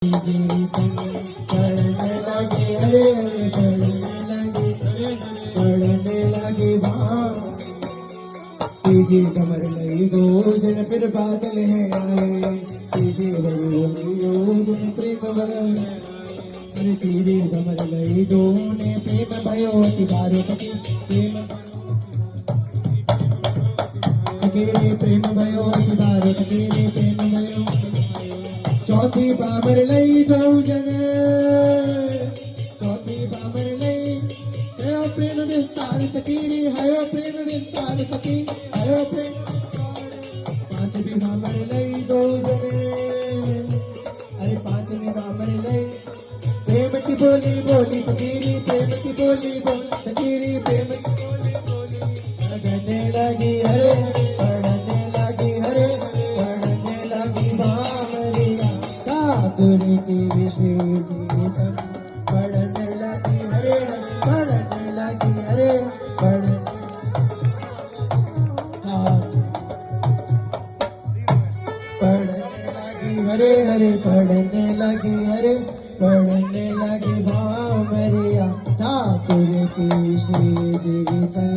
पढ़ने लगे हरे हरे पढ़ने लगे भाव तीजे कमर लई दो दिन फिर बादल है आए तीजे दिन प्रेम बरल अरे तीजे कमर लई दो ने प्रेम भयो तिबारो पति प्रेम भयो तिबारो तेरे प्रेम भयो चौथी बाबर लई दो जने चौथी बाबर लई हयो प्रेम विस्तार सकीरी हयो प्रेम विस्तार सकी हयो प्रेम पांचवी बाबर लई दो जने अरे पांचवी बाबर लई प्रेम की बोली बोली सकीरी प्रेम की बोली बोली सकीरी प्रेम की बोली बोली पढ़ने लगी हरे पढ़ने लगी हरे पढ़ने लगी बाबरिया ठाकुर की विशेष जीवन पढ़ने लगी हरे पढ़ने लगी हरे पढ़ने लगी हरे हरे पढ़ने लगी हरे पढ़ने लगी बाबरिया ठाकुर की विशेष जीवन